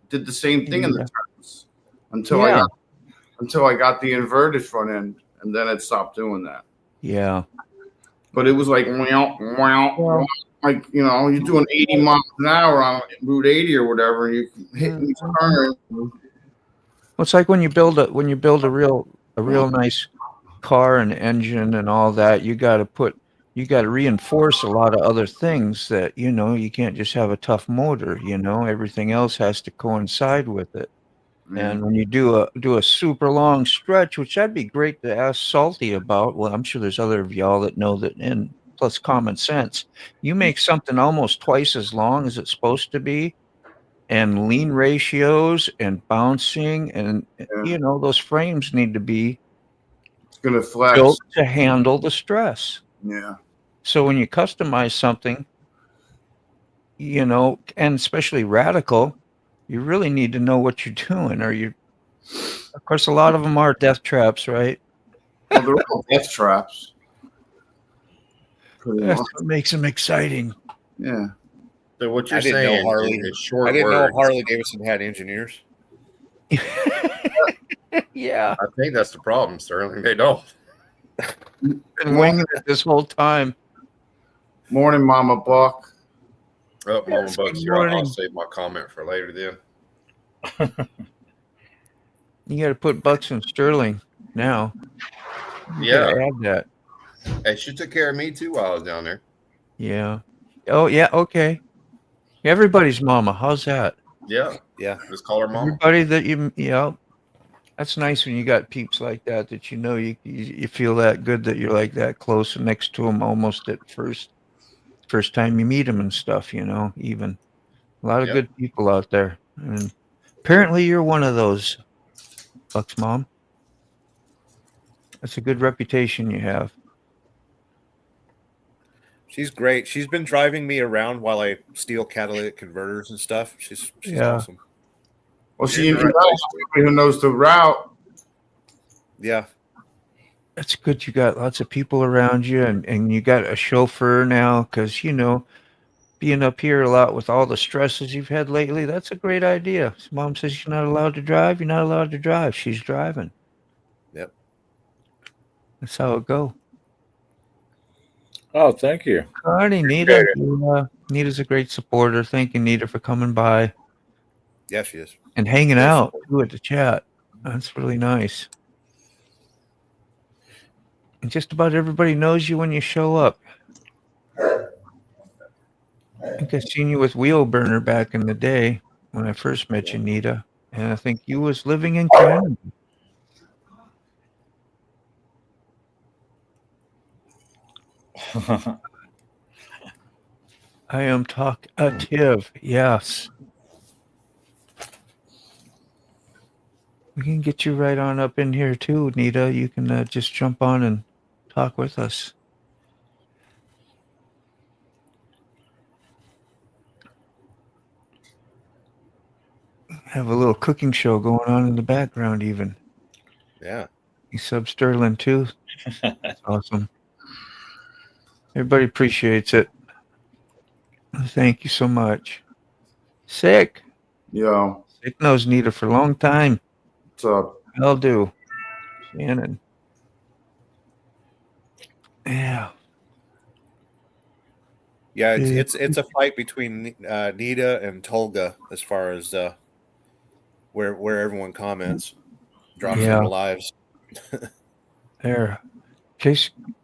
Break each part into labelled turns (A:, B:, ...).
A: did the same thing in the turns until
B: Yeah.
A: I got the inverted front end, and then it stopped doing that.
B: Yeah.
A: But it was like wow, wow,
B: Well,
A: like you're doing 80 miles an hour on Route 80 or whatever, and you hitting these turns.
B: it's like when you build a real nice car and engine and all that, you got to reinforce a lot of other things that, you can't just have a tough motor, everything else has to coincide with it. And when you do a super long stretch, which that'd be great to ask Salty about. Well, I'm sure there's other of y'all that know that, and plus common sense. You make something almost twice as long as it's supposed to be, and lean ratios and bouncing, and those frames need to be
A: It's gonna flex.
B: built to handle the stress.
A: Yeah.
B: So when you customize something, and especially radical, you really need to know what you're doing, or of course, a lot of them are death traps, right?
A: Well, they're all death traps.
B: That's what makes them exciting.
A: Yeah.
C: So what you're saying in short
D: I didn't know
C: words,
D: Harley Davidson had engineers.
B: Yeah.
C: I think that's the problem, Sterling. They don't.
B: Been winging it this whole time.
A: Morning, Mama Buck.
C: Oh, Mama
B: Yes,
C: Buck's
B: good
C: here. I'll
B: morning.
C: save my comment for later then.
B: You got to put Bucks and Sterling now. You
C: Yeah.
B: gotta add that.
C: Hey, she took care of me too while I was down there.
B: Yeah. Oh, yeah. Okay. Everybody's mama. How's that?
C: Yeah.
D: Yeah.
C: Just call her mama.
B: Everybody that that's nice when you got peeps like that you feel that good that you're like that close and next to them almost at first time you meet them and stuff, even a lot of good people out there. And apparently you're one of those, Buck's mom. That's a good reputation you have.
D: She's great. She's been driving me around while I steal catalytic converters and stuff. She's awesome.
A: Well, she introduced somebody who knows the route.
D: Yeah.
B: That's good. You got lots of people around you, and you got a chauffeur now because, being up here a lot with all the stresses you've had lately, that's a great idea. Mom says you're not allowed to drive. You're not allowed to drive. She's driving.
D: Yep.
B: That's how it go.
E: Oh, thank you.
B: Alrighty, Nita. Nita's a great supporter. Thank you, Nita, for coming by.
D: Yeah, she is.
B: And hanging out too at the chat. That's really nice. And just about everybody knows you when you show up. I think I seen you with Wheel Burner back in the day when I first met you, Nita. And I think you was living in Canada. I am talkative. Yes. We can get you right on up in here too, Nita. You can just jump on and talk with us. Have a little cooking show going on in the background even.
D: Yeah.
B: You sub Sterling too? That's awesome. Everybody appreciates it. Thank you so much. Sick.
A: Yo.
B: Sick knows Nita for a long time.
A: What's up?
B: I'll do. Shannon. Yeah.
D: Yeah, it's a fight between Nita and Tolga as far as where everyone comments, drops their lives.
B: There. In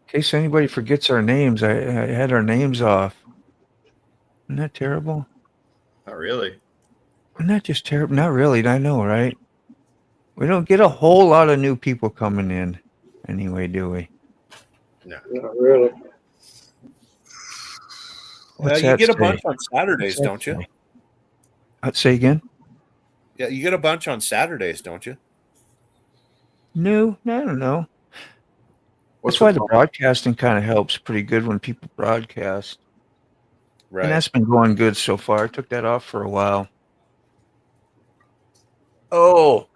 B: case anybody forgets our names, I had our names off. Isn't that terrible?
C: Not really.
B: Isn't that just terrible? Not really. I know, right? We don't get a whole lot of new people coming in anyway, do we?
C: No.
E: Not really.
D: You get a bunch on Saturdays, don't you?
B: Say again?
D: Yeah, you get a bunch on Saturdays, don't you?
B: No, I don't know. That's why the broadcasting kind of helps pretty good when people broadcast.
D: Right.
B: And that's been going good so far. I took that off for a while. Oh.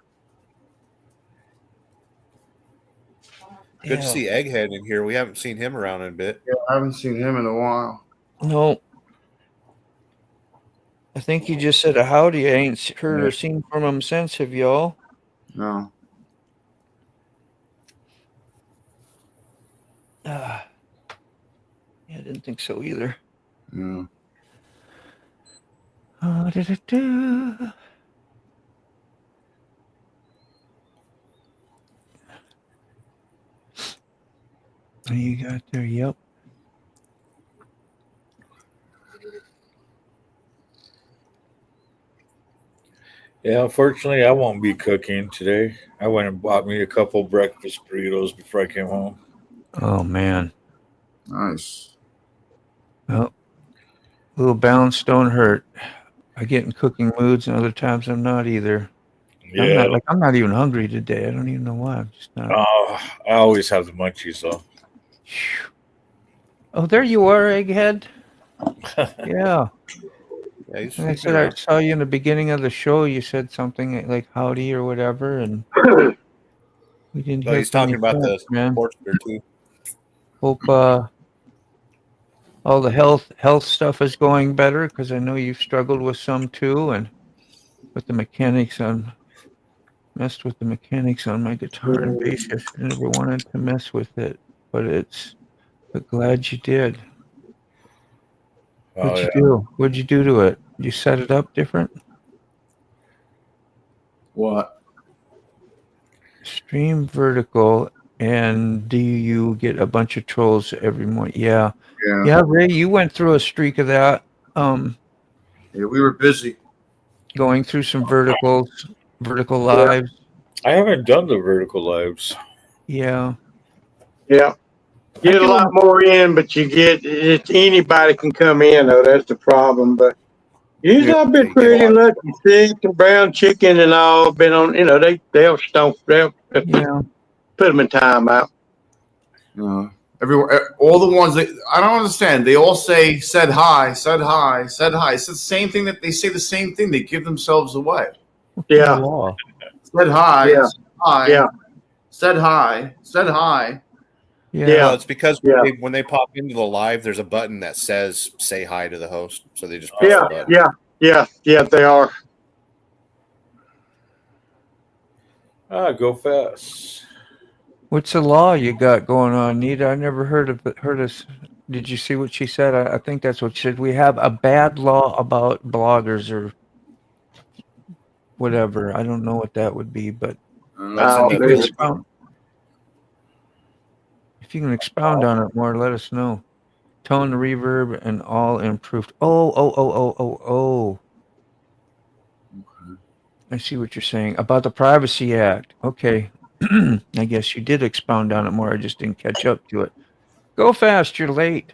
D: Good to see Egghead in here. We haven't seen him around in a bit.
A: Yeah, I haven't seen him in a while.
B: No. I think he just said a howdy. I ain't heard or seen from him since. Have y'all?
A: No.
B: Yeah, I didn't think so either.
A: Yeah.
B: Da-da-da. You got there, yep.
E: Yeah, unfortunately, I won't be cooking today. I went and bought me a couple breakfast burritos before I came home.
B: Oh man.
A: Nice.
B: Well, a little balance don't hurt. I get in cooking moods, and other times I'm not either.
E: Yeah,
B: I'm not even hungry today. I don't even know why. I'm just not.
E: I always have the munchies though.
B: Oh, there you are, Egghead. Yeah.
D: Yeah, he's
B: Like I said, I saw you in the beginning of the show. You said something like howdy or whatever, and we didn't
D: No,
B: hear
D: he's
B: from
D: talking
B: you
D: about the
B: since, man.
D: Portster too.
B: Hope all the health stuff is going better, because I know you've struggled with some too, and with the mechanics on messed with the mechanics on my guitar and bass. I never wanted to mess with it, but glad you did.
E: Oh,
B: What'd you
E: yeah.
B: do? What'd you do to it? You set it up different?
A: What?
B: Stream vertical, and do you get a bunch of trolls every morning? Yeah.
A: Yeah.
B: Yeah, Ray, you went through a streak of that.
A: Yeah, we were busy.
B: Going through some vertical lives.
E: I haven't done the vertical lives.
B: Yeah.
F: Yeah. Get a lot more in, but anybody can come in though. That's the problem. But usually I've been pretty lucky. Steak and brown chicken and all been on. They'll put them in timeout.
A: Everywhere, all the ones that I don't understand. They all said hi, said hi, said hi. It's the same thing that they say. The same thing. They give themselves away.
F: Yeah.
A: Said hi.
F: Yeah.
A: Said hi.
F: Yeah.
A: Said hi. Said hi.
F: Yeah.
D: Well, it's because when they pop into the live, there's a button that says "Say hi" to the host, so they just press the button.
F: Yeah, they are.
E: Go fast.
B: What's the law you got going on, Nita? I never heard of. Did you see what she said? I think that's what she said. We have a bad law about bloggers or whatever. I don't know what that would be, but if you can expound on it more, let us know. Tone, reverb, and all improved. Oh. I see what you're saying about the Privacy Act. Okay. I guess you did expound on it more. I just didn't catch up to it. Go fast. You're late.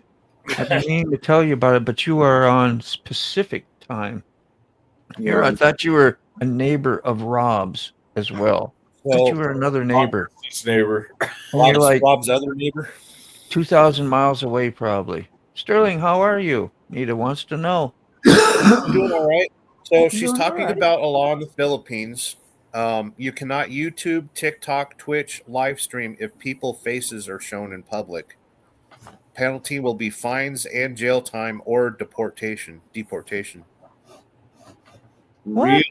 B: I've been meaning to tell you about it, but you are on Pacific time. Here, I thought you were a neighbor of Rob's as well. I thought you were another neighbor.
E: This neighbor.
B: You're like
D: Rob's other neighbor.
B: 2,000 miles away, probably. Sterling, how are you? Nita wants to know.
D: Doing all right. So she's talking about a law in the Philippines. You cannot YouTube, TikTok, Twitch, live stream if people's faces are shown in public. Penalty will be fines and jail time or deportation.
F: What?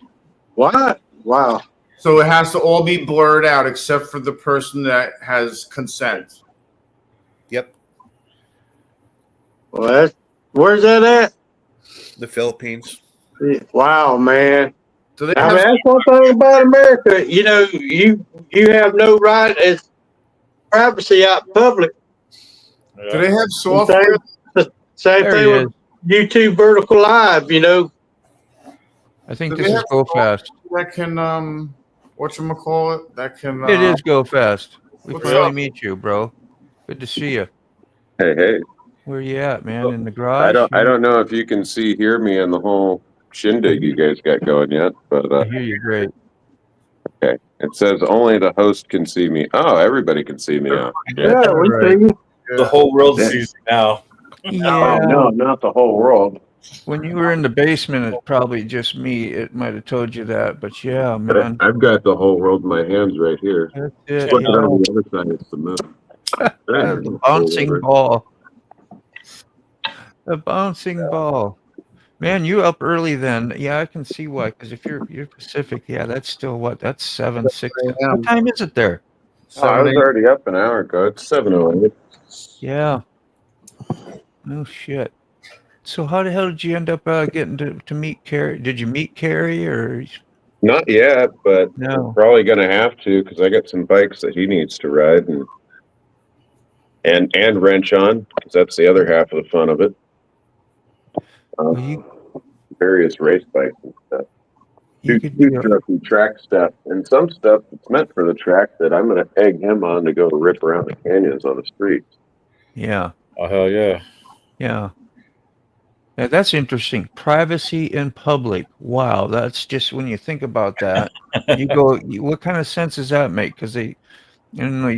F: Wow.
A: So it has to all be blurred out except for the person that has consent.
D: Yep.
F: Well, where's that at?
D: The Philippines.
F: Wow, man.
A: So they
F: that's one thing about America. You have no right as privacy out in public.
A: Do they have software?
F: Same thing with YouTube Vertical Live.
B: I think this is Go Fast.
A: That can whatchamacallit? That can
B: It is Go Fast. We
A: What's
B: finally
A: up?
B: meet you, bro. Good to see you.
G: Hey.
B: Where you at, man? In the garage?
G: I don't know if you can hear me on the whole shindig you guys got going yet, but
B: I hear you great.
G: Okay. It says only the host can see me. Oh, everybody can see me now.
F: Yeah, we see you.
E: The whole world sees you now.
B: Yeah.
F: Oh, no, not the whole world.
B: When you were in the basement, it's probably just me. It might have told you that, but yeah, man.
G: I've got the whole world in my hands right here.
B: That's it.
G: Put it on the other side. It's the moon.
B: The bouncing ball. The bouncing ball. Man, you up early then? Yeah, I can see why. Because if you're Pacific, yeah, that's still what? That's 7, 6. What time is it there?
G: Oh, I
A: 7,
G: was
A: 8.
G: already up an hour ago. It's 7:08.
B: Yeah. No shit. So how the hell did you end up getting to meet Carrie? Did you meet Carrie or
G: Not yet, but I'm
B: no?
G: probably going to have to because I got some bikes that he needs to ride and wrench on because that's the other half of the fun of it.
B: Well, you
G: Various race bikes and stuff.
B: could be
G: Two track stuff and some stuff that's meant for the track that I'm going to egg him on to go rip around the canyons on the streets.
B: yeah.
E: Oh hell yeah!
B: Yeah. Yeah, that's interesting. Privacy in public. Wow, that's just when you think about that, you go, what kind of sense does that make? Because you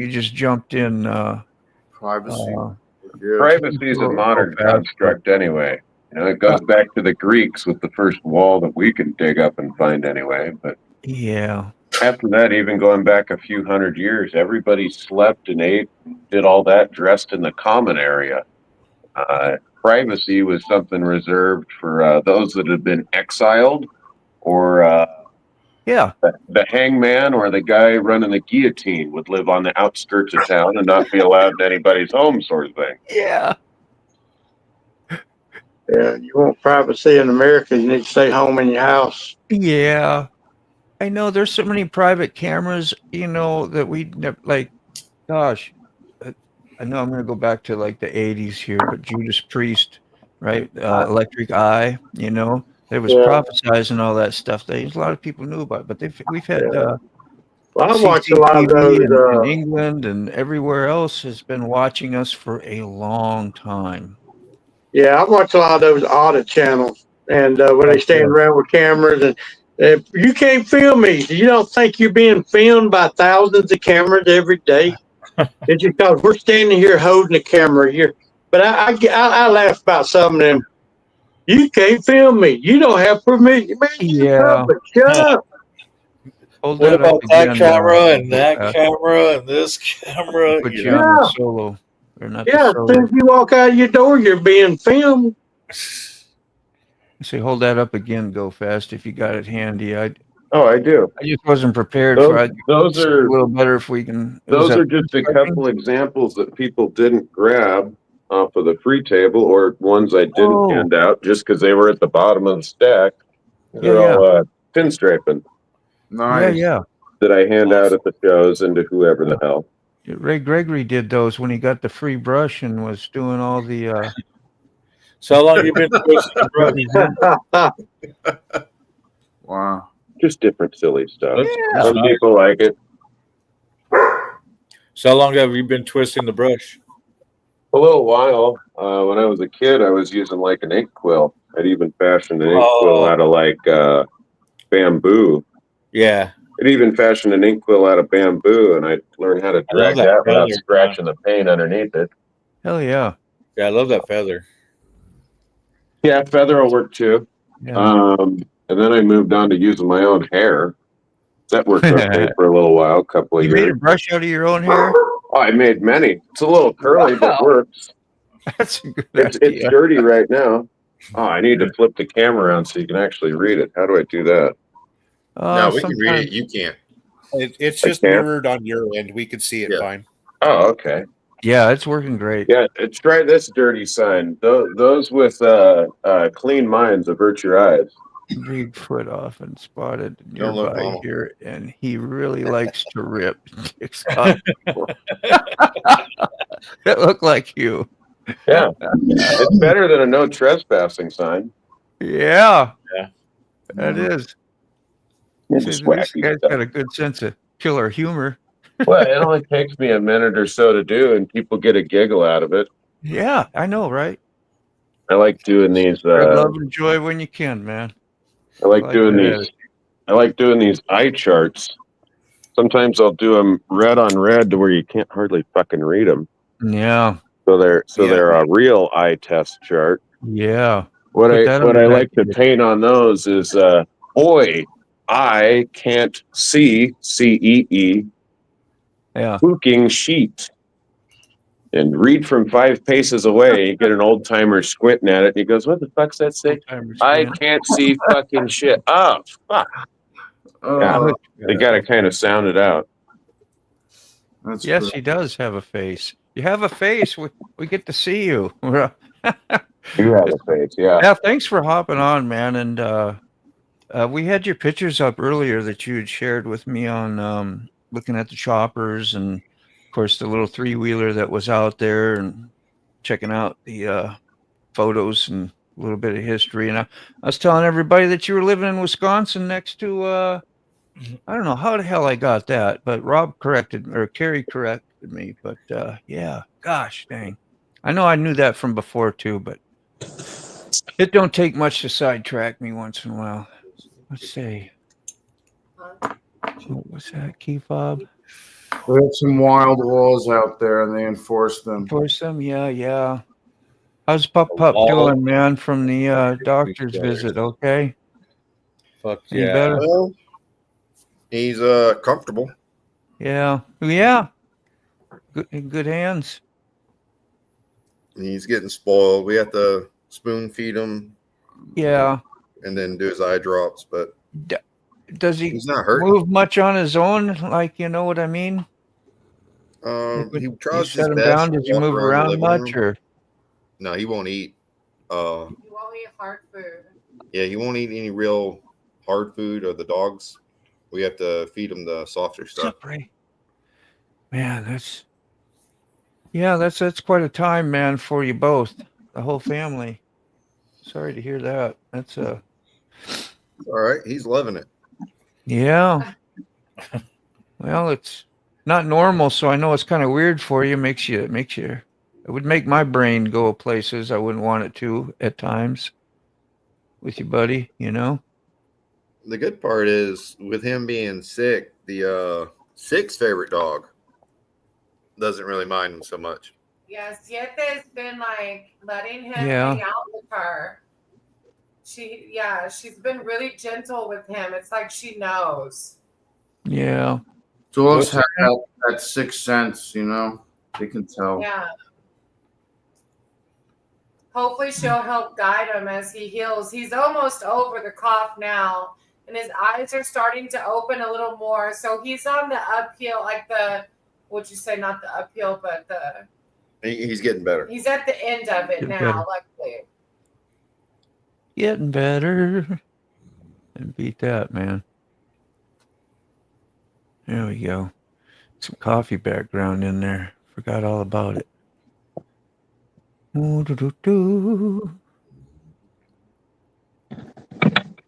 B: just jumped in.
A: Privacy.
B: Uh,
A: Yeah.
G: Privacy is a modern construct anyway. It goes back to the Greeks with the first wall that we can dig up and find anyway. But
B: yeah.
G: after that, even going back a few hundred years, everybody slept and ate, did all that dressed in the common area. Privacy was something reserved for those that had been exiled, or
B: Yeah.
G: the hangman or the guy running the guillotine would live on the outskirts of town and not be allowed in anybody's home, sort of thing.
B: Yeah.
F: Yeah, you want privacy in America, you need to stay home in your house.
B: Yeah. I know there's so many private cameras, that we never, like, gosh, I know I'm going to go back to like the 80s here, but Judas Priest, right? Electric Eye, there was prophesizing all that stuff. A lot of people knew about it, but we've had
F: Well, I watch a lot of
B: CCTV
F: those.
B: in England and everywhere else has been watching us for a long time.
F: Yeah, I watch a lot of those audit channels, and when they stand around with cameras, and if you can't film me, you don't think you're being filmed by thousands of cameras every day? It's just because we're standing here holding a camera here. But I laugh about some of them. You can't film me. You don't have permission. Man,
B: Yeah.
F: shut up.
B: Hold
E: What
B: that
E: about
B: up
E: that
B: again,
E: camera and that camera and this camera?
B: Put
E: You
B: you
E: know?
B: on the solo. Or not
F: Yeah,
B: the
F: as
B: solo.
F: soon as you walk out your door, you're being filmed.
B: Say, hold that up again, go fast if you got it handy. I
G: Oh, I do.
B: just wasn't prepared
G: Those-
B: for it.
G: those
B: It's
G: are-
B: a little better if we can.
G: Those are just a couple examples that people didn't grab off of the free table or ones I didn't
B: Oh.
G: hand out just because they were at the bottom of the stack. They're
B: Yeah,
G: all pinstriping
A: Nice.
B: Yeah.
G: that I hand out at the shows and to whoever the hell.
B: Ray Gregory did those when he got the free brush and was doing all the.
E: So how long you been twisting the brush?
A: Wow.
G: Just different silly stuff.
E: That's
G: Some
E: nice.
G: people like it.
E: So how long have you been twisting the brush?
G: A little while. When I was a kid, I was using like an ink quill. I'd even fashioned an ink quill out of like bamboo.
E: Yeah.
G: I'd even fashioned an ink quill out of bamboo, and I learned how to drag
E: that
G: that without
E: feather.
G: scratching the paint underneath it.
B: Hell yeah.
E: Yeah, I love that feather.
G: Yeah, feather will work too.
B: Yeah.
G: And then I moved on to using my own hair. That worked okay for a little while, a couple of
B: You made
G: years.
B: a brush out of your own hair?
G: Oh, I made many. It's a little curly, but
B: Wow.
G: works.
B: That's a good
G: It's
B: idea.
G: dirty right now. Oh, I need to flip the camera around so you can actually read it. How do I do that?
C: No, we can read
B: sometimes-
C: it. You can't.
D: It's just
G: Okay.
D: mirrored on your end. We could see it
C: Yeah.
D: fine.
G: Oh, okay.
B: Yeah, it's working great.
G: Yeah, try this dirty sign. Those with clean minds avert your eyes.
B: Big foot off and spotted
C: Don't look
B: nearby
C: normal.
B: here, and he really likes to rip dicks off. That looked like you.
G: Yeah, it's better than a no trespassing sign.
B: Yeah.
E: Yeah.
B: That is.
G: It's
B: This
G: just
B: guy's
G: wacky
B: got
G: stuff.
B: a good sense of killer humor.
G: Well, it only takes me a minute or so to do, and people get a giggle out of it.
B: Yeah, I know, right?
G: I like doing these.
B: Spread love and joy when you can, man.
G: I like
B: like
G: doing
B: that.
G: these. I like doing these eye charts. Sometimes I'll do them red on red to where you can't hardly fucking read them.
B: Yeah.
G: So they're
D: Yeah.
G: a real eye test chart.
B: Yeah.
G: What
B: Put that on
G: I
B: the
G: like to
B: back.
G: paint on those is boy, I can't see CEE
B: Yeah.
G: cooking sheet. And read from 5 paces away, you get an old timer squinting at it, and he goes, "What the fuck's that say? I can't see fucking shit." Oh, fuck. Yeah, they got to kind of sound it out.
A: That's
B: Yes,
A: good.
B: he does have a face. You have a face. We get to see you.
G: You have a face, yeah.
B: Yeah, thanks for hopping on, man. And we had your pictures up earlier that you had shared with me on looking at the choppers and, of course, the little 3-wheeler that was out there and checking out the photos and a little bit of history. And I was telling everybody that you were living in Wisconsin next to, I don't know how the hell I got that, but Carrie corrected me. But yeah, gosh dang. I know I knew that from before too, but it don't take much to sidetrack me once in a while. Let's see. What's that, key fob?
A: We have some wild laws out there, and they enforce them.
B: Enforce them? Yeah. How's Pup doing, man, from the doctor's visit? Okay.
E: Fuck
B: Any
E: yeah.
B: better?
C: Well, he's comfortable.
B: Yeah. Good, in good hands.
C: He's getting spoiled. We have to spoon feed him.
B: Yeah.
C: And then do his eye drops, but
B: Does he
C: he's not hurting.
B: move much on his own? Like, you know what I mean?
C: He
B: You
C: tries
B: set
C: his
B: him
C: best.
B: down.
C: to
B: Does he
C: walk
B: move
C: the
B: around
C: living
B: much,
C: room.
B: or
C: No, he won't eat.
H: You won't eat hard food.
C: Yeah, he won't eat any real hard food or the dogs. We have to feed him the softer
B: what's
C: stuff.
B: up, Ray? Man, that's quite a time, man, for you both, the whole family. Sorry to hear that. That's
C: All right, he's loving it.
B: yeah. Well, it's not normal, so I know it's kind of weird for you. Makes you. It would make my brain go places I wouldn't want it to at times. With you, buddy, you know.
C: The good part is with him being sick, the Six's favorite dog doesn't really mind him so much.
H: Yeah, Siete's been like letting him
B: Yeah.
H: hang out with her. She's been really gentle with him. It's like she knows.
B: Yeah.
A: Dogs have that sixth sense, you know. They can tell.
H: Yeah. Hopefully she'll help guide him as he heals. He's almost over the cough now, and his eyes are starting to open a little more. So he's on the uphill, like would you say not the uphill, but
C: He's getting better.
H: he's at the end of it
B: Getting
H: now,
B: better.
H: luckily.
B: Getting better. And beat that, man. There we go. Some coffee background in there. Forgot all about it. Ooh-doo-doo-doo.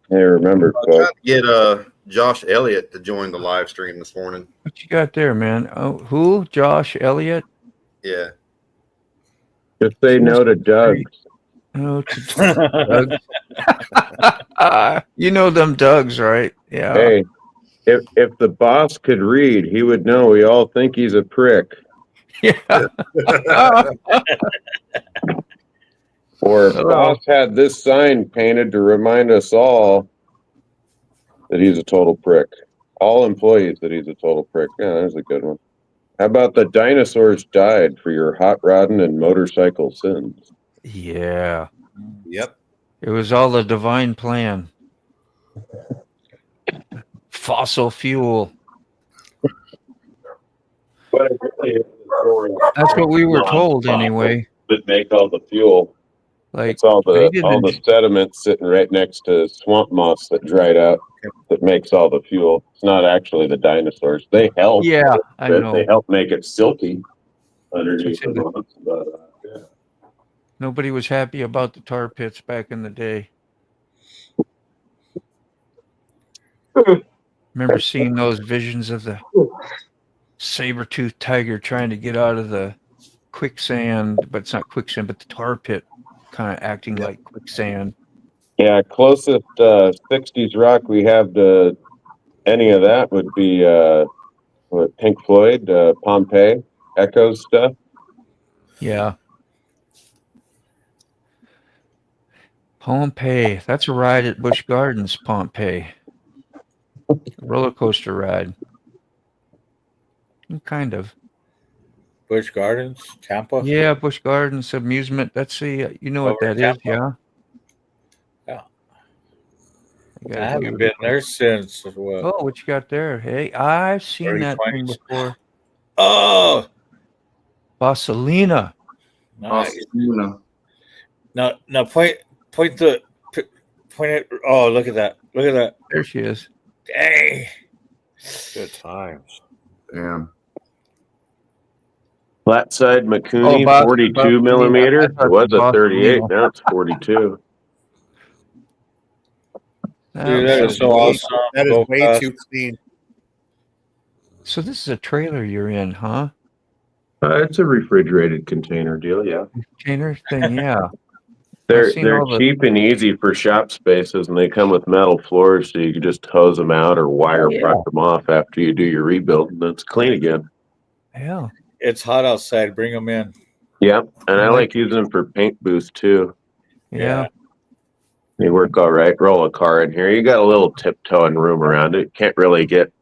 G: Hey, remember,
C: I tried to get Josh Elliott to join the live stream this morning.
B: What you got there, man? Oh, who? Josh Elliott?
C: Yeah.
G: just say no to Doug.
B: Oh, Doug. You know them Dougs, right? Yeah.
G: Hey, if the boss could read, he would know we all think he's a prick.
B: Yeah.
G: Or if the boss had this sign painted to remind us all that he's a total prick. All employees that he's a total prick. Yeah, that's a good one. How about the dinosaurs died for your hot rodding and motorcycle sins?
B: Yeah.
C: Yep.
B: It was all the divine plan. Fossil fuel.
G: But it really is the story
B: That's what we were told anyway.
G: that make all the fuel.
B: Like
G: It's all
B: they
G: the
B: didn't-
G: sediment sitting right next to swamp moss that dried out that makes all the fuel. It's not actually the dinosaurs. They help.
B: Yeah, I
G: They
B: know.
G: help make it silky underneath the
B: That's
G: rocks. But yeah.
B: Nobody was happy about the tar pits back in the day. Remember seeing those visions of the saber-toothed tiger trying to get out of the quicksand, but it's not quicksand, but the tar pit kind of acting like quicksand.
G: Yeah, closest 60s rock we have to any of that would be Pink Floyd, Pompeii, Echoes stuff.
B: Yeah. Pompeii. That's a ride at Busch Gardens, Pompeii. Roller coaster ride. Kind of.
E: Busch Gardens, Tampa.
B: Yeah, Busch Gardens amusement. That's the you know what
E: Over
B: that
E: in
B: is, yeah.
E: Yeah.
B: I
E: I
B: gotta
E: haven't
B: go
E: been
B: there.
E: there since what?
B: Oh, what you got there? Hey, I've seen
E: Early
B: that thing
E: 20s.
B: before.
E: Oh,
B: Bossalina.
E: nice.
A: Luna.
E: Now point it. Oh, look at that! Look at that!
B: There she is.
E: Dang.
D: Good times.
A: Yeah.
G: Flat side
B: Oh,
G: Makuni,
B: Bossalina.
G: 42
B: I
G: millimeter.
B: thought
G: It was a
B: Bossalina.
G: 38. Now it's 42.
E: Dude, that is so awesome.
D: That is
E: Go
D: way
E: fast.
D: too clean.
B: So this is a trailer you're in, huh?
G: It's a refrigerated container deal, yeah.
B: Container thing, yeah.
G: They're
B: seen all the-
G: cheap and easy for shop spaces, and they come with metal floors, so you can just hose them out or wire brush them off after you do your rebuild, and then it's clean again.
B: Yeah.
E: It's hot outside. Bring them in.
G: Yeah, and I
B: Like-
G: like using them for paint booth too.
B: Yeah.
G: They work all right. Roll a car in here. You got a little tiptoeing room around it. Can't really get a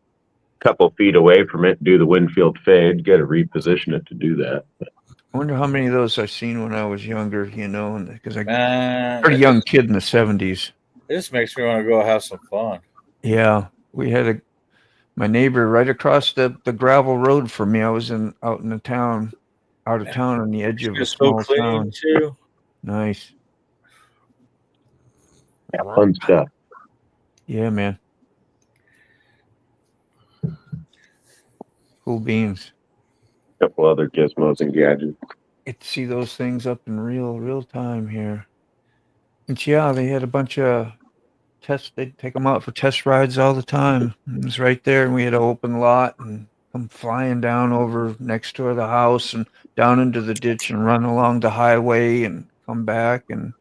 G: couple feet away from it and do the Winfield fade. You got to reposition it to do that.
B: I wonder how many of those I've seen when I was younger, you know, because I
E: Man,
B: pretty young kid in the 70s.
E: It just makes me want to go have some fun.
B: Yeah. We had my neighbor right across the gravel road from me. I was out of town on the edge of a
E: It's so
B: small
E: clean
B: town.
E: too.
B: Nice.
G: Fun stuff.
B: Yeah, man. Cool beans.
G: Couple other gizmos and gadgets.
B: Get to see those things up in real time here. And yeah, they had a bunch of tests. They'd take them out for test rides all the time. It was right there, and we had an open lot and come flying down over next to the house and down into the ditch and run along the highway and come back and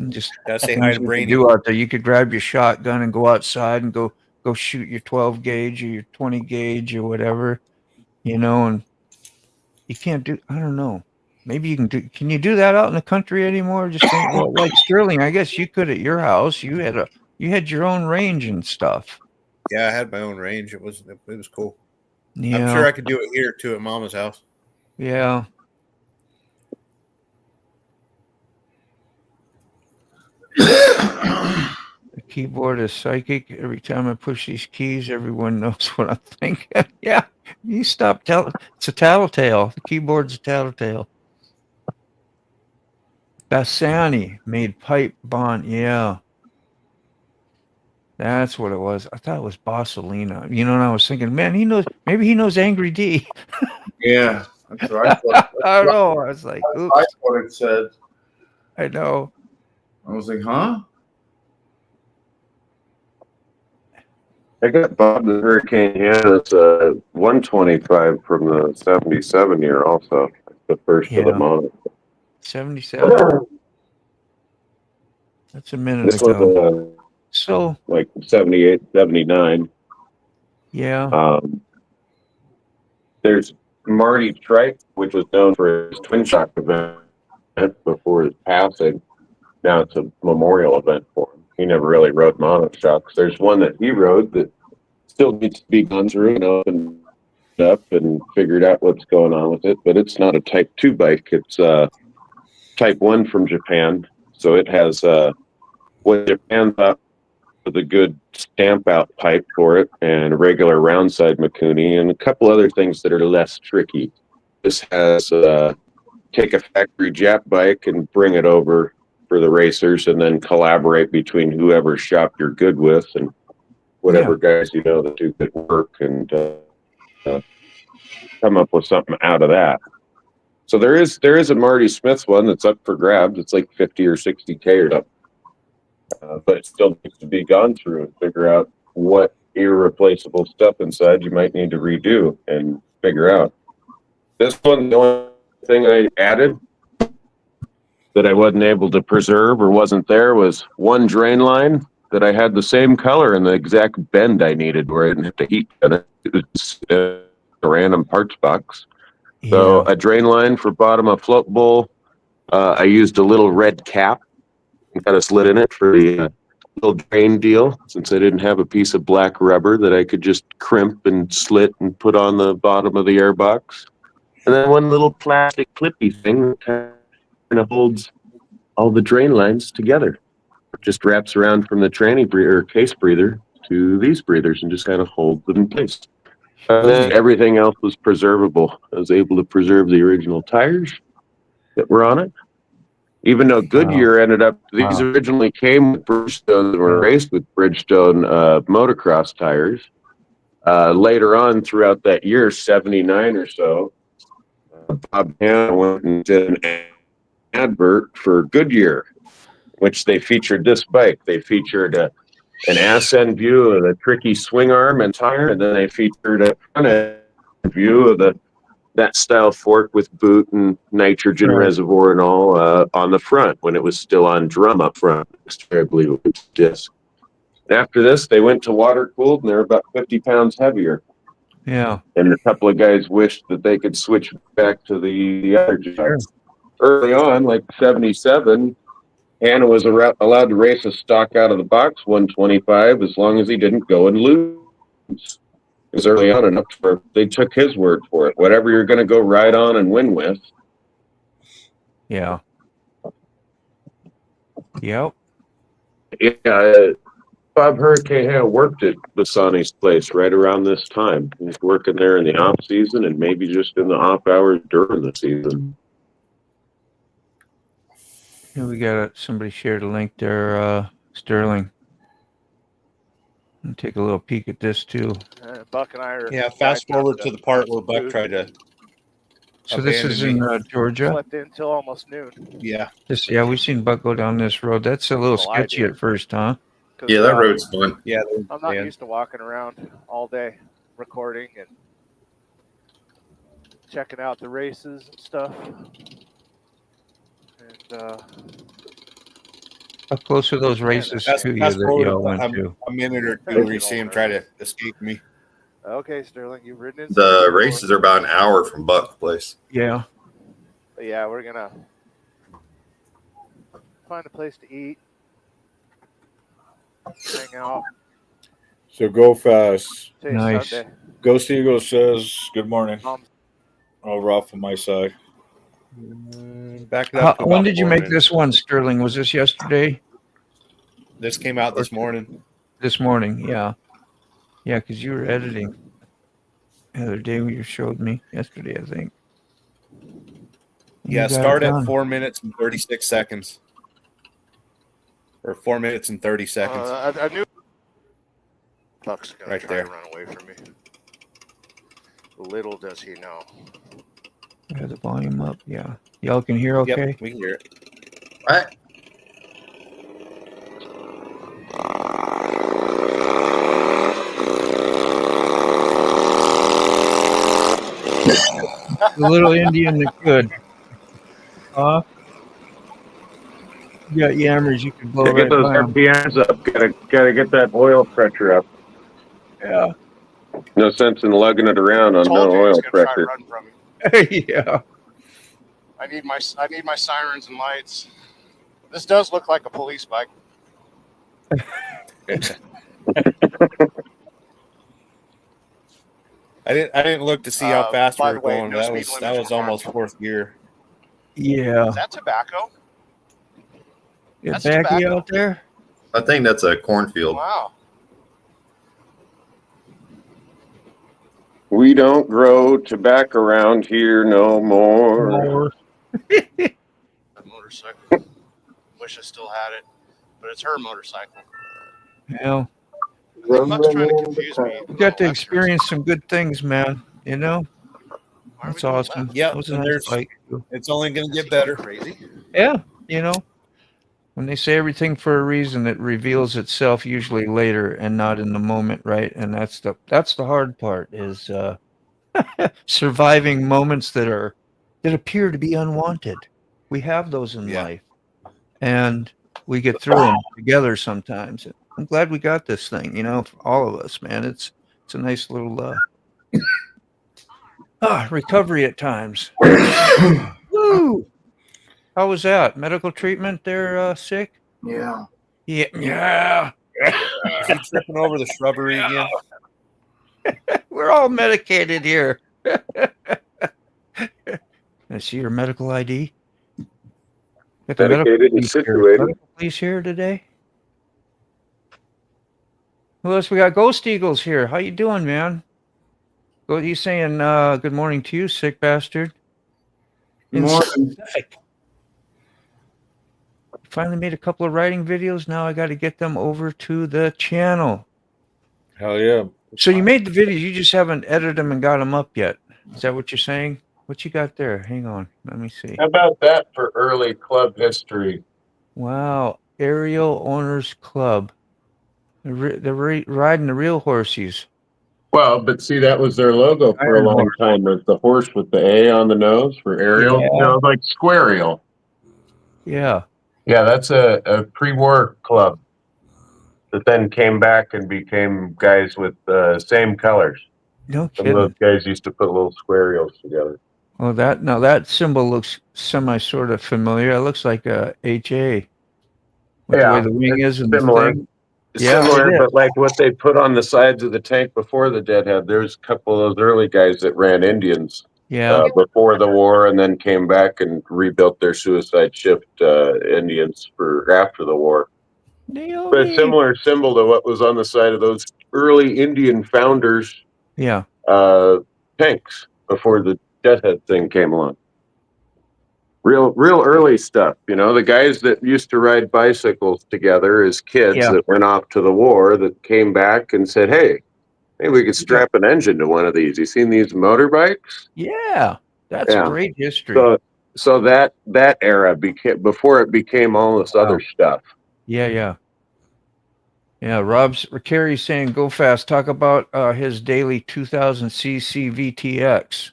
B: just
D: Gotta say
B: things
D: hi
B: you
D: to
B: could
D: Brainy.
B: do out there. You could grab your shotgun and go outside and go shoot your 12 gauge or your 20 gauge or whatever, you know, and you can't do, I don't know. Maybe you can you do that out in the country anymore? Just think, well, like Sterling, I guess you could at your house. You had your own range and stuff.
D: Yeah, I had my own range. It was cool.
B: Yeah.
D: I'm sure I could do it here too at Mama's house.
B: Yeah. The keyboard is psychic. Every time I push these keys, everyone knows what I'm thinking. Yeah. You stop telling. It's a tattletale. The keyboard's a tattletale. Bassani made pipe bond. Yeah. That's what it was. I thought it was Bossalina. You know, and I was thinking, man, maybe he knows Angry D.
A: Yeah. That's what I thought.
B: I don't know. I was like, oops.
A: I thought it said.
B: I know.
A: I was like, huh?
G: I got Bob the Hurricane Hannah. It's a 125 from the 77 year also. The first of the
B: Yeah.
G: month.
B: 77. That's a minute
G: This
B: ago.
G: was
B: So,
G: like 78, 79.
B: yeah.
G: There's Marty Tripe, which was known for his twin shock event before his passing. Now it's a memorial event for him. He never really rode monoshocks. There's one that he rode that still needs to be gone through and opened up and figured out what's going on with it. But it's not a Type 2 bike. It's Type 1 from Japan. So it has what Japan thought was a good stamp out pipe for it and a regular round side Makuni and a couple other things that are less tricky. This has take a factory Jap bike and bring it over for the racers and then collaborate between whoever shop you're good with and whatever guys you know that do good work and come up with something out of that. So there is a Marty Smith one that's up for grabs. It's like 50 or 60K or something. But it still needs to be gone through and figure out what irreplaceable stuff inside you might need to redo and figure out. This one, the only thing I added that I wasn't able to preserve or wasn't there was one drain line that I had the same color and the exact bend I needed where I didn't have to heat gun it. It was a random parts box. So a drain line for bottom of float bowl. I used a little red cap and got a slit in it for the little drain deal since I didn't have a piece of black rubber that I could just crimp and slit and put on the bottom of the airbox. And then one little plastic clippy thing that kind of holds all the drain lines together. It just wraps around from the tranny breather or case breather to these breathers and just kind of holds them in place. And then everything else was preservable. I was able to preserve the original tires that were on it. Even though Goodyear ended up, these originally came with Bridgestone and were raced with Bridgestone motocross tires. Later on throughout that year, 79 or so, Bob Hanna went and did an advert for Goodyear, which they featured this bike. They featured an ass-end view of the tricky swing arm and tire, and then they featured a front-end view of that style fork with boot and nitrogen reservoir and all on the front when it was still on drum up front, I believe it was disc. After this, they went to water-cooled, and they're about 50 pounds heavier.
B: Yeah.
G: And a couple of guys wished that they could switch back to the other tires. Early on, like 77, Hanna was allowed to race a stock out of the box 125 as long as he didn't go and lose. It was early on enough where they took his word for it. Whatever you're going to go ride on and win with.
B: Yeah. Yep.
G: Yeah. Bob Hurricane Hanna worked at Bassani's place right around this time. He was working there in the off season and maybe just in the off hours during the season.
B: Here we got somebody shared a link there, Sterling. I'll take a little peek at this too.
I: Buck and I are
D: fast forward to the part where Buck tried to.
B: So this is in Georgia.
I: Slept in until almost noon.
D: Yeah.
B: We've seen Buck go down this road. That's a little
I: Well, I
B: sketchy
I: did.
B: at first, huh?
C: Yeah, that road's fun.
D: Yeah.
I: I'm not used to walking around all day recording and checking out the races and stuff. And
B: How close are those races to you that y'all went to?
D: a minute or two where you see him try to escape me.
I: okay, Sterling, you've ridden in.
C: The races are about an hour from Buck's place.
B: Yeah.
I: But yeah, we're gonna find a place to eat, hang out.
E: So go fast.
I: Today's
B: Nice.
I: Sunday.
E: Ghost Eagle says, good morning.
I: Um,
E: All rough on my side.
D: Back it up. to
B: When
D: about
B: did you
D: 4
B: make
D: minutes.
B: this one, Sterling? Was this yesterday?
D: This came out this morning.
B: This morning, yeah. Yeah, because you were editing the other day when you showed me yesterday, I think.
D: Yeah,
B: You got
D: start
B: it
D: at
B: done.
D: 4 minutes and 36 seconds. Or 4 minutes and 30 seconds.
I: I knew Buck's gonna
D: Right
I: try
D: there.
I: to run away from me. Little does he know.
B: Yeah, the volume up. Yeah. Y'all can hear okay?
D: Yep, we can hear it.
C: All right.
B: The little Indian that could. Huh? You got yammers, you can blow
G: Gotta get
B: right
G: those
B: by 'em.
G: RPMs up. Gotta get that oil pressure up.
B: Yeah.
G: No sense in lugging it around on
I: Told
G: no
I: you he was
G: oil
I: gonna try to
G: pressure.
I: run from me.
B: Yeah.
I: I need my sirens and lights. This does look like a police bike.
D: I didn't look to see how fast we
I: by
D: were
I: the way,
D: going.
I: no speed
D: that
I: limit
D: was
I: in
D: almost
I: Harmony.
D: fourth gear.
B: Yeah.
I: Is that tobacco?
B: Is
I: That's
B: Baggy
I: tobacco.
B: out there?
C: I think that's a cornfield.
I: Wow.
G: We don't grow tobacco around here no more.
B: Or
I: That motorcycle. Wish I still had it, but it's her motorcycle.
B: yeah.
I: Buck's trying to confuse me.
B: You got to experience some good things, man. You know?
I: Why are we
B: That's
I: doing
B: awesome.
I: that?
D: Yep,
B: That was a
D: and
B: nice
D: there's-
B: bike.
D: It's only going to get better.
I: Crazy.
B: Yeah, you know, when they say everything for a reason, it reveals itself usually later and not in the moment, right? And that's the hard part is surviving moments that appear to be unwanted. We have those in
D: Yeah.
B: life, and we get through them together sometimes. I'm glad we got this thing, you know, for all of us, man. It's a nice little recovery at times. Woo! How was that? Medical treatment there, sick?
A: Yeah.
B: Yeah. Yeah.
D: Is he tripping over the shrubbery again?
B: We're all medicated here. I see your medical ID. Got the
G: Dedicated and
B: police here.
G: situated.
B: Medical police here today. Who else? We got Ghost Eagles here. How you doing, man? Well, he's saying good morning to you, sick bastard.
A: Good morning.
B: Pacific. Finally made a couple of writing videos. Now I got to get them over to the channel.
E: Hell yeah.
B: So you made the videos. You just haven't edited them and got them up yet. Is that what you're saying? What you got there? Hang on. Let me see.
G: How about that for early club history?
B: Wow. Aerial Owners Club. They're riding the real horsies.
G: Well, but see, that was their logo for a
B: Iron
G: long
B: horse.
G: time. Was the horse with the A on the nose for aerial?
B: Yeah.
G: You know, like squarial.
B: Yeah.
G: Yeah, that's a pre-war club that then came back and became guys with same colors.
B: No
G: Some of those
B: kidding.
G: guys used to put little squarials together.
B: Oh, that symbol looks semi sort of familiar. It looks like a HA. With the way the wing is and
G: similar.
B: the thing. Yeah,
G: Similar,
B: it is.
G: but like what they put on the sides of the tank before the Deadhead. There's a couple of those early guys that ran Indians
B: Yeah.
G: before the war, and then came back and rebuilt their suicide shift Indians for after the war. But a similar symbol to what was on the side of those early Indian founders
B: Yeah.
G: tanks before the Deadhead thing came along. Real early stuff, you know, the guys that used to ride bicycles together as kids
B: Yeah.
G: that went off to the war that came back and said, hey, maybe we could strap an engine to one of these. You seen these motorbikes?
B: Yeah. That's
G: Yeah.
B: great history.
G: So that era became before it became all this other stuff.
B: Yeah. Rob's Carey's saying go fast. Talk about his daily 2000cc VTX.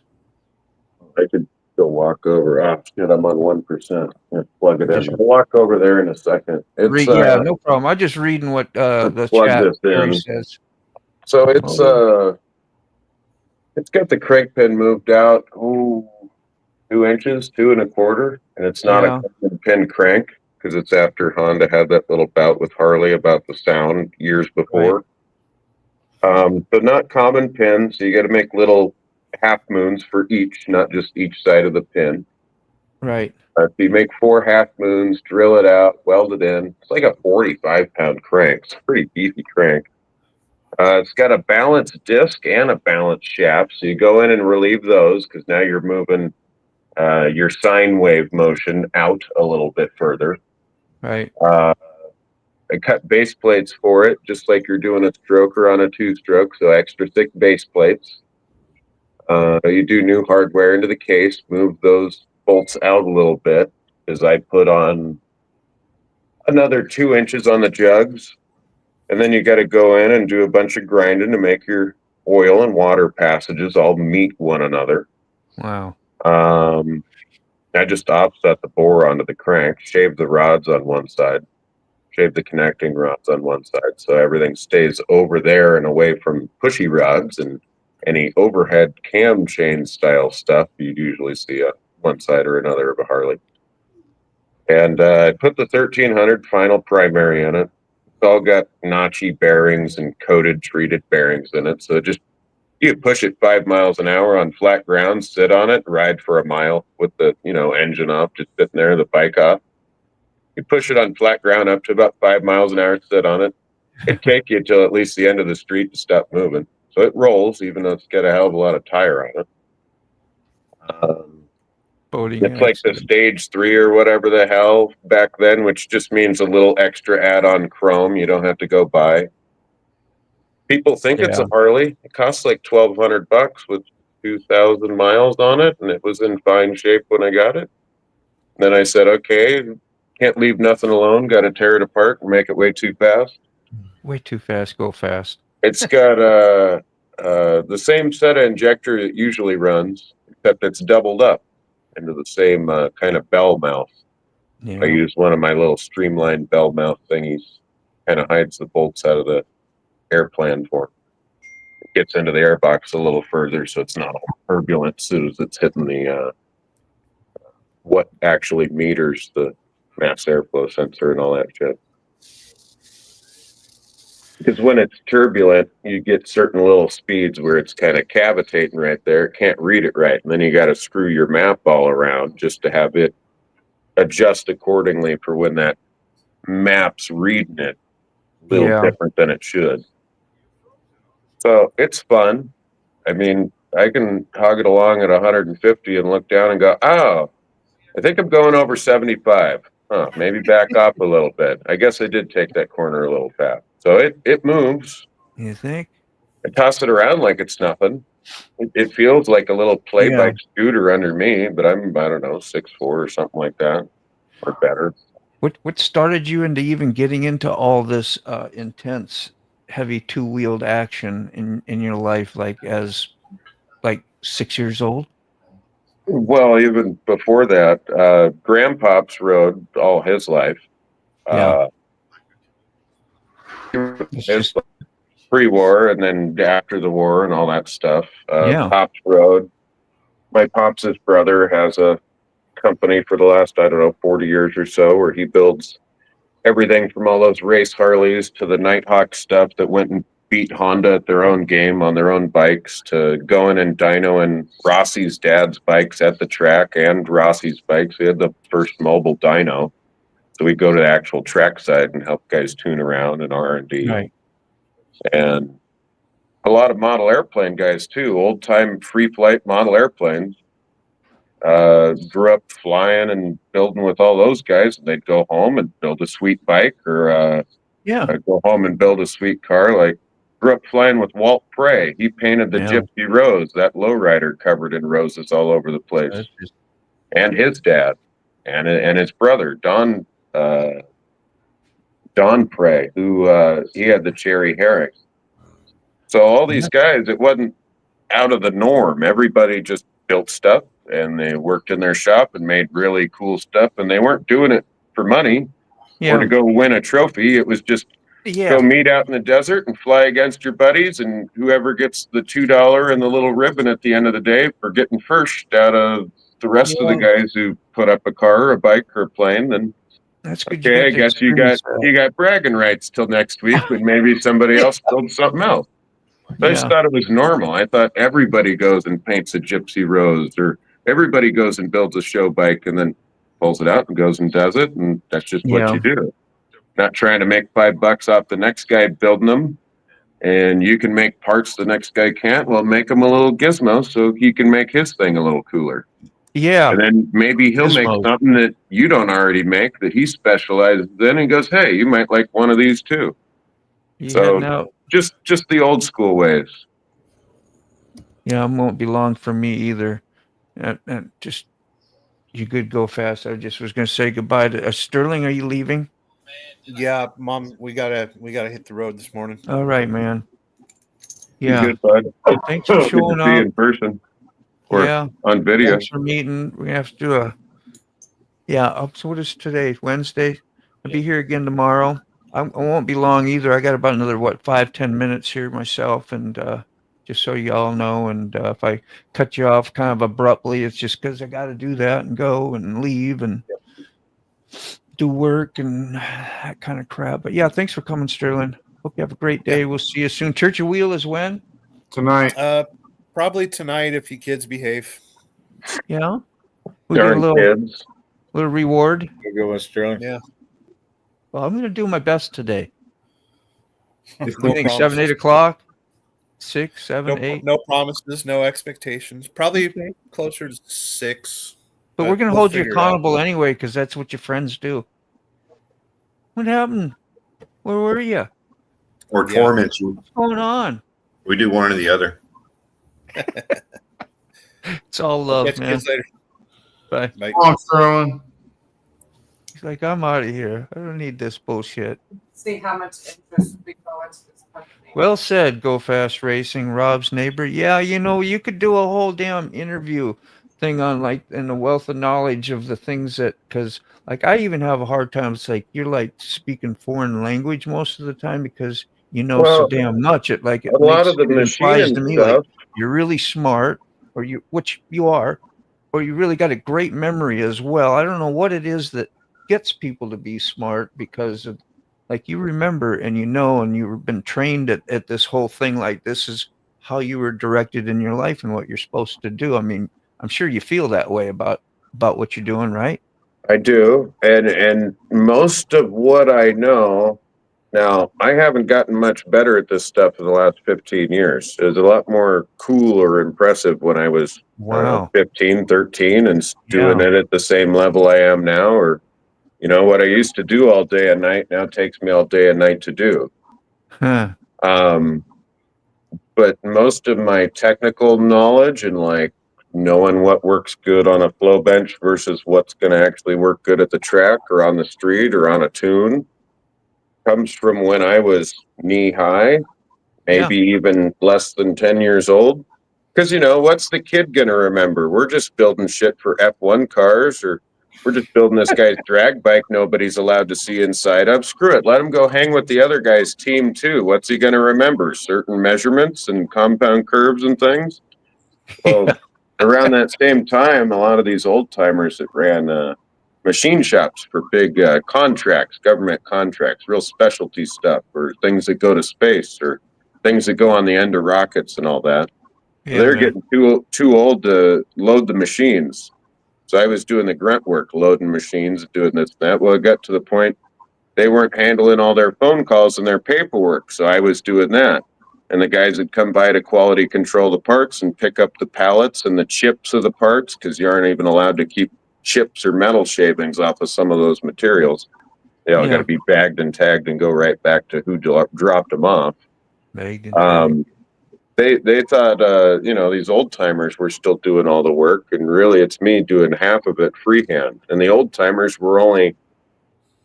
G: I could go walk over. Oh shit, I'm on 1%. Plug it in. I'll walk over there in a second. It's
B: Yeah, no problem. I'm just reading what the
G: plug
B: chat
G: this
B: Carey
G: in.
B: says.
G: So it's got the crank pin moved out 2 inches, 2 1/4, and it's not
B: Yeah.
G: a pin crank because it's after Honda had that little bout with Harley about the sound years before. But not common pins, so you got to make little half moons for each, not just each side of the pin.
B: Right.
G: So you make 4 half moons, drill it out, weld it in. It's like a 45-pound crank. It's a pretty beefy crank. It's got a balanced disc and a balanced shaft, so you go in and relieve those because now you're moving your sine wave motion out a little bit further.
B: Right.
G: I cut base plates for it, just like you're doing a stroker on a 2-stroke, so extra thick base plates. You do new hardware into the case, move those bolts out a little bit as I put on another 2 inches on the jugs. And then you got to go in and do a bunch of grinding to make your oil and water passages all meet one another.
B: Wow.
G: I just offset the bore onto the crank, shave the rods on one side, shave the connecting rods on one side, so everything stays over there and away from pushy rods and any overhead cam chain style stuff you'd usually see on one side or another of a Harley. And I put the 1300 final primary in it. It's all got notchy bearings and coated treated bearings in it, so just you push it 5 miles an hour on flat ground, sit on it, ride for a mile with the engine off, just sitting there, the bike off. You push it on flat ground up to about 5 miles an hour, sit on it. It'd take you till at least the end of the street to stop moving. So it rolls, even though it's got a hell of a lot of tire on it. It's like the stage 3 or whatever the hell back then, which just means a little extra add-on chrome you don't have to go buy. People think it's a Harley. It costs like $1,200 with 2,000 miles on it, and it was in fine shape when I got it. Then I said, okay, can't leave nothing alone. Got to tear it apart and make it way too fast.
B: Way too fast. Go fast.
G: It's got the same set of injector it usually runs, except it's doubled up into the same kind of bell mouth.
B: Yeah.
G: I use one of my little streamlined bell mouth thingies. Kind of hides the bolts out of the airplane for it. Gets into the airbox a little further, so it's not all turbulent as soon as it's hitting the what actually meters the mass airflow sensor and all that shit. Because when it's turbulent, you get certain little speeds where it's kind of cavitating right there. It can't read it right. And then you got to screw your map all around just to have it adjust accordingly for when that map's reading it a little
B: Yeah.
G: different than it should. So it's fun. I mean, I can hog it along at 150 and look down and go, oh, I think I'm going over 75. Huh, maybe back off a little bit. I guess I did take that corner a little fast. So it moves.
B: You think?
G: I toss it around like it's nothing. It feels like a little play
B: Yeah.
G: bike scooter under me, but I don't know, 6'4" or something like that, or better.
B: What started you into even getting into all this intense, heavy two-wheeled action in your life, like as 6 years old?
G: Well, even before that, Grandpops rode all his life.
B: Yeah. It's
G: His
B: just-
G: pre-war and then after the war and all that stuff.
B: Yeah.
G: Pops rode. My Pops' brother has a company for the last, 40 years or so, where he builds everything from all those race Harleys to the Nighthawk stuff that went and beat Honda at their own game on their own bikes, to going and dynoing Rossi's dad's bikes at the track and Rossi's bikes. We had the first mobile dyno. So we go to the actual track side and help guys tune around and R&D.
B: Right.
G: And a lot of model airplane guys too, old time free flight model airplanes. Grew up flying and building with all those guys, and they'd go home and build a sweet bike, or
B: Yeah.
G: I'd go home and build a sweet car. Like, grew up flying with Walt Prey. He painted the
B: Yeah.
G: Gypsy Rose, that lowrider covered in roses all over the place.
B: That's just-
G: And his dad, and his brother Don Prey, who he had the Cherry Herrick. So all these guys, it wasn't out of the norm. Everybody just built stuff, and they worked in their shop and made really cool stuff, and they weren't doing it for money or to
B: Yeah.
G: go win a trophy. It was just go
B: Yeah.
G: meet out in the desert and fly against your buddies, and whoever gets the $2 and the little ribbon at the end of the day for getting first out of the rest of the guys who put up a car or a bike or a plane, then
B: That's good.
G: okay, I
B: get to
G: guess you got
B: experience
G: bragging rights till next week, when maybe somebody else builds something else. I just
B: Yeah.
G: thought it was normal. I thought everybody goes and paints a Gypsy Rose, or everybody goes and builds a show bike and then pulls it out and goes and does it, and that's just what
B: Yeah.
G: you do. Not trying to make $5 off the next guy building them, and you can make parts the next guy can't. Well, make him a little gizmo so he can make his thing a little cooler.
B: Yeah.
G: And then maybe he'll make
B: Gizmos.
G: something that you don't already make that he specializes in, and goes, "Hey, you might like one of these too."
B: You
G: So-
B: heading out?
G: Just the old school ways.
B: Yeah, it won't be long for me either. And just you could go fast. I just was going to say goodbye to Sterling. Are you leaving?
D: Yeah, Mom, we gotta hit the road this morning.
B: All right, man.
G: You
B: Yeah.
G: good, bud?
B: Thanks for
G: Good to
B: showing
G: see you
B: up.
G: in person or
B: Yeah.
G: on video.
B: Thanks for meeting. We're gonna have to do a. Yeah. So what is today? Wednesday. I'll be here again tomorrow. I won't be long either. I got about another 5-10 minutes here myself, and just so you all know. And if I cut you off kind of abruptly, it's just because I got to do that and go and leave and do work and that kind of crap. But yeah, thanks for coming, Sterling. Hope you have a great day. We'll see you soon. Church of Wheel is when?
A: Tonight.
D: Probably tonight if you kids behave.
B: Yeah. We get a
G: Darn
B: little
G: kids.
B: reward.
E: You go with Sterling.
D: Yeah.
B: Well, I'm going to do my best today.
D: No
B: You think 7,
D: promises.
B: 8 o'clock? 6, 7, 8?
D: No promises, no expectations. Probably closer to 6.
B: But we're going to
D: we'll
B: hold you
D: figure it out.
B: accountable anyway, because that's what your friends do. What happened? Where were you?
J: Or
D: Yeah.
J: torment you.
B: What's going on?
J: We do one or the other.
B: It's all love,
D: Catch you
B: man.
D: guys later.
B: Bye.
D: Bye.
A: Come on, Sterling.
B: He's like, I'm out of here. I don't need this bullshit.
H: See how much interest we go into this company.
B: Well said, Go Fast Racing, Rob's neighbor. Yeah, you could do a whole damn interview thing on in the wealth of knowledge of the things that, because I even have a hard time. It's like you're speaking foreign language most of the time because you know so
G: Well,
B: damn much. It
G: A lot of the
B: implies
G: machining
B: to me
G: stuff.
B: you're really smart, which you are, or you really got a great memory as well. I don't know what it is that gets people to be smart because of like you remember and you know, and you've been trained at this whole thing. Like this is how you were directed in your life and what you're supposed to do. I mean, I'm sure you feel that way about what you're doing, right?
G: I do, and most of what I know now, I haven't gotten much better at this stuff in the last 15 years. It was a lot more cool or impressive when I was I don't know,
B: Wow.
G: 15, 13, and doing
B: Yeah.
G: it at the same level I am now, or what I used to do all day and night now takes me all day and night to do.
B: Huh.
G: But most of my technical knowledge and like knowing what works good on a flow bench versus what's going to actually work good at the track or on the street or on a tune comes from when I was knee high, maybe even less than 10 years old. Because, what's the kid going to remember? We're just building shit for F1 cars, or we're just building this guy's drag bike nobody's allowed to see inside of. Screw it. Let him go hang with the other guy's team, too. What's he going to remember? Certain measurements and compound curves and things? Well, around that same time, a lot of these old timers that ran machine shops for big contracts, government contracts, real specialty stuff, or things that go to space, or things that go on the end of rockets and all that.
B: Yeah,
G: They're
B: man.
G: getting too old to load the machines. So I was doing the grunt work, loading machines, doing this and that. Well, it got to the point they weren't handling all their phone calls and their paperwork. So I was doing that. And the guys would come by to quality control the parts and pick up the pallets and the chips of the parts, because you aren't even allowed to keep chips or metal shavings off of some of those materials. They all got to be bagged and tagged and go right back to who dropped them off. They thought, these old timers were still doing all the work, and really it's me doing half of it freehand. And the old timers were only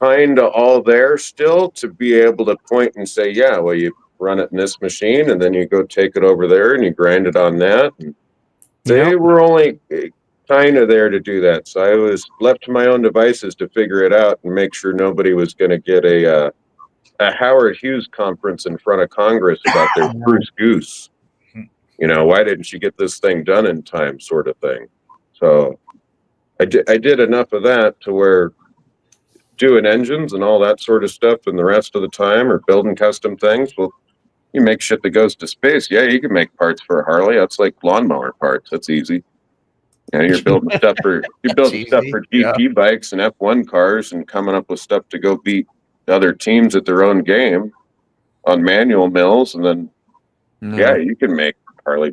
G: kind of all there still to be able to point and say, yeah, well, you run it in this machine, and then you go take it over there and you grind it on that. And they were only kind of there to do that. So I was left to my own devices to figure it out and make sure nobody was going to get a Howard Hughes conference in front of Congress about their Bruce Goose. Why didn't you get this thing done in time, sort of thing. So I did enough of that to where doing engines and all that sort of stuff and the rest of the time, or building custom things, well, you make shit that goes to space. Yeah, you can make parts for a Harley. That's like lawnmower parts. That's easy. You're building stuff for GP bikes and F1 cars, and coming up with stuff to go beat other teams at their own game on manual mills. And then you can make Harley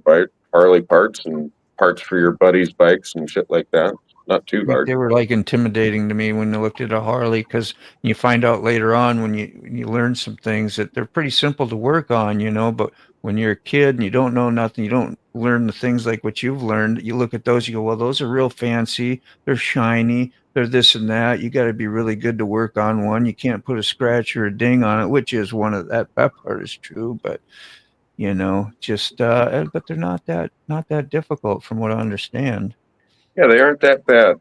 G: parts and parts for your buddies' bikes and shit like that. Not too hard.
B: They were like intimidating to me when I looked at a Harley, because you find out later on when you learn some things that they're pretty simple to work on, but when you're a kid and you don't know nothing, you don't learn the things like what you've learned. You look at those, you go, well, those are real fancy. They're shiny. They're this and that. You got to be really good to work on one. You can't put a scratch or a ding on it, which is one of that part is true, but but they're not that difficult from what I understand.
G: Yeah, they aren't that bad.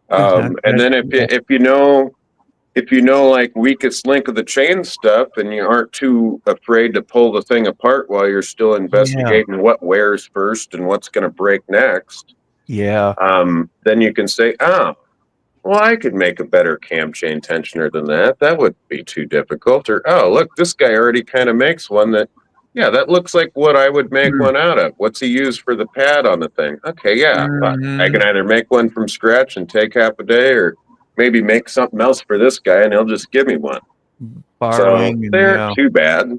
G: And then if you know like weakest link of the chain stuff, and you aren't too afraid to pull the thing apart while you're still investigating what wears first and what's going to break next.
B: Yeah.
G: Then you can say, well, I could make a better cam chain tensioner than that. That wouldn't be too difficult. Or, oh, look, this guy already kind of makes one that looks like what I would make one out of. What's he used for the pad on the thing? Okay, yeah. I can either make one from scratch and take half a day, or maybe make something else for this guy and he'll just give me one.
B: Borrowing,
G: so they aren't too bad.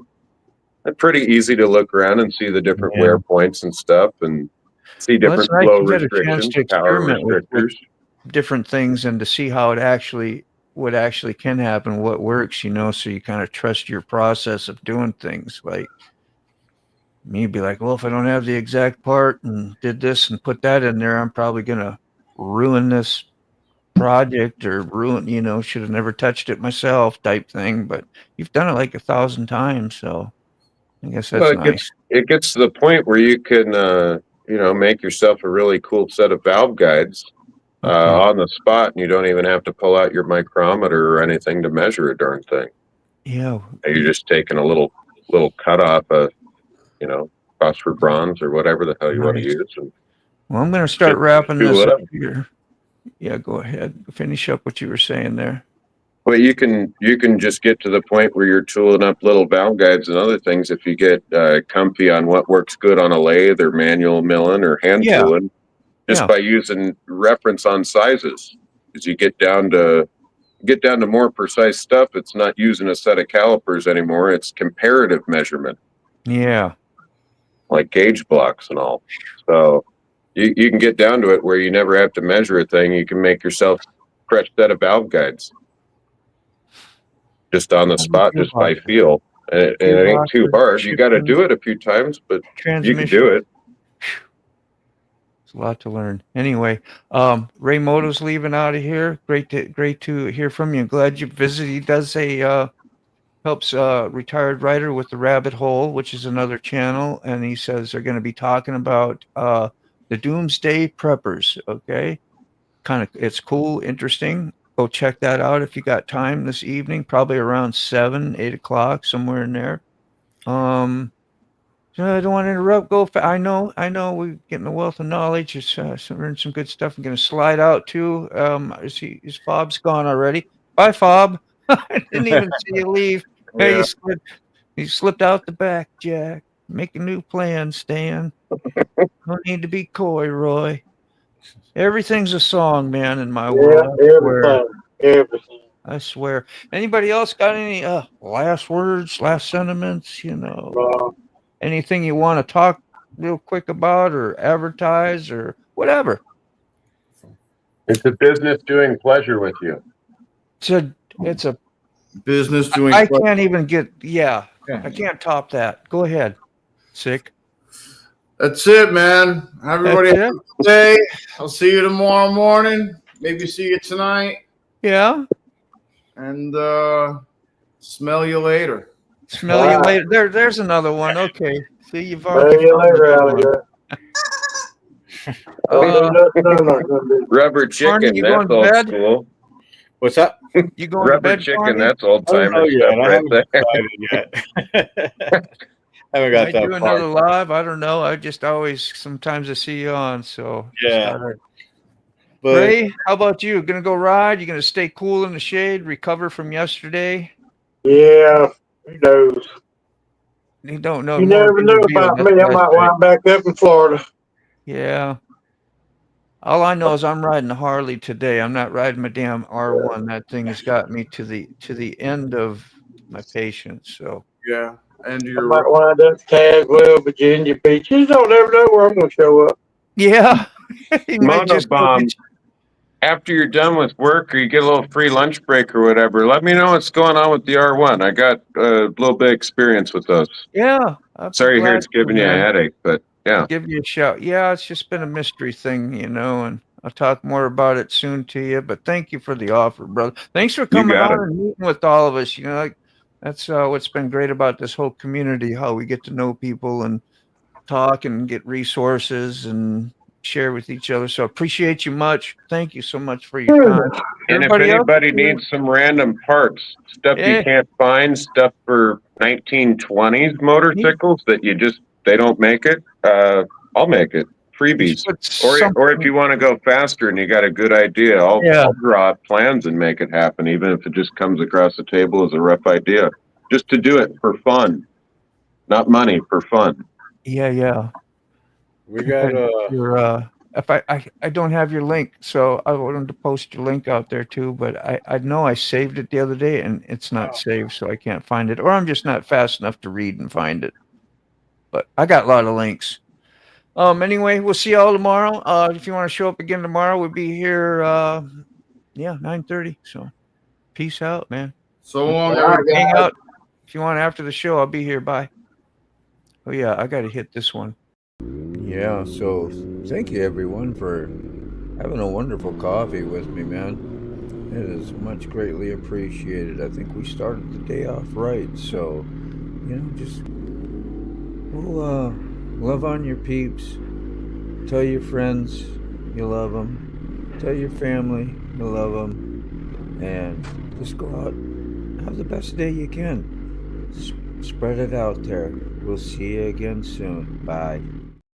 G: They're pretty easy to look around and see the different wear points and stuff, and see different flow restrictions, power restrictors.
B: Different things, and to see how what actually can happen, what works, so you kind of trust your process of doing things. Like me be like, well, if I don't have the exact part and did this and put that in there, I'm probably going to ruin this project, or should have never touched it myself type thing. But you've done it like 1,000 times. So I guess that's nice.
G: It gets to the point where you can, make yourself a really cool set of valve guides on the spot, and you don't even have to pull out your micrometer or anything to measure a darn thing.
B: Yeah.
G: You're just taking a little cut off of, phosphor bronze or whatever the hell you want to use. And
B: well, I'm going to start wrapping this up here. Yeah, go ahead. Finish up what you were saying there.
G: Well, you can just get to the point where you're tooling up little valve guides and other things if you get comfy on what works good on a lathe or manual milling or hand
B: Yeah.
G: tooling, just
B: Yeah.
G: by using reference on sizes. As you get down to more precise stuff, it's not using a set of calipers anymore. It's comparative measurement,
B: Yeah.
G: like gauge blocks and all. So you can get down to it where you never have to measure a thing. You can make yourself a fresh set of valve guides. Just on the spot, just by feel. And it ain't too hard. You got to do it a few times, but you can do it.
B: It's a lot to learn. Anyway, Ray Moto's leaving out of here. Great to hear from you. Glad you visited. He does helps retired writer with the Rabbit Hole, which is another channel, and he says they're going to be talking about the Doomsday Preppers. Okay, it's cool, interesting. Go check that out if you got time this evening, probably around 7, 8 o'clock, somewhere in there. I don't want to interrupt. I know. We're getting a wealth of knowledge. It's learned some good stuff. I'm going to slide out too. Is Fob's gone already? Bye, Fob. I didn't even see you leave. Hey, you slipped out the back, Jack. Make a new plan, Stan. No need to be coy, Roy. Everything's a song, man, in my world.
F: Everything.
B: I swear. Anybody else got any last words, last sentiments? Anything you want to talk real quick about or advertise or whatever?
G: It's a business doing pleasure with you.
B: It's a
A: business doing.
B: I can't even get. Yeah, I can't top that. Go ahead, Sick.
A: That's it, man. Everybody have a good day. I'll see you tomorrow morning. Maybe see you tonight.
B: Yeah.
A: And smell you later.
B: Smell you later. There's another one. Okay. See, you've already.
F: See you later, Alligator.
G: Rubber chicken,
B: you
G: that's
B: going to
G: old
B: bed?
G: school.
E: What's that?
B: You going to
G: Rubber
B: bed,
G: chicken,
B: Barney?
G: that's old timer stuff right there.
E: I haven't got
B: I
E: that
B: do
E: far.
B: another live. I don't know. I just always sometimes I see you on. So
E: Yeah. But
B: Ray, how about you? Gonna go ride? You gonna stay cool in the shade? Recover from yesterday?
F: Yeah, who knows?
B: You don't know.
F: You
B: more
F: never
B: than
F: know
B: you feel.
F: about
B: That's
F: me. I
B: what
F: might
B: say.
F: wind back up in Florida.
B: Yeah. All I know is I'm riding a Harley today. I'm not riding my damn R1. That thing has got me to the end of my patience. So
A: Yeah. And
F: I
A: you're
F: might wind up Caswell, Virginia Beach. You don't ever know where I'm going to show up.
B: yeah. You might just go
G: Monobomb.
B: get-
G: After you're done with work or you get a little free lunch break or whatever, let me know what's going on with the R1. I got a little bit of experience with those.
B: yeah. I'd be
G: Sorry to hear
B: glad
G: it's giving
B: to,
G: you a
B: man.
G: headache, but yeah.
B: Give you a shout. Yeah, it's just been a mystery thing, and I'll talk more about it soon to you. But thank you for the offer, brother. Thanks for coming
G: got
B: on
G: it.
B: and meeting with all of us. That's what's been great about this whole community, how we get to know people and talk and get resources and share with each other. So appreciate you much. Thank you so much for your time.
G: And if
B: Everybody else?
G: anybody needs some random parts, stuff
B: Yeah.
G: you can't find, stuff for 1920s motorcycles that they don't make it, I'll make it. Freebies. Or if you want to go faster and you got a good idea, I'll draw up plans and make it happen, even if it just comes across the table as a rough idea. Just to do it for fun. Not money, for fun.
B: Yeah.
E: we got
B: Your if I don't have your link, so I wanted to post your link out there too, but I know I saved it the other day and it's not saved, so I can't find it, or I'm just not fast enough to read and find it. But I got a lot of links. Anyway, we'll see y'all tomorrow. If you want to show up again tomorrow, we'll be here 9:30. So peace out, man.
A: so long.
B: Hang out. If you want after the show, I'll be here. Bye. Oh yeah, I gotta hit this one. Yeah, so thank you everyone for having a wonderful coffee with me, man. It is much greatly appreciated. I think we started the day off right, so just love on your peeps. Tell your friends you love them. Tell your family you love them, and just go out, have the best day you can. Spread it out there. We'll see you again soon. Bye.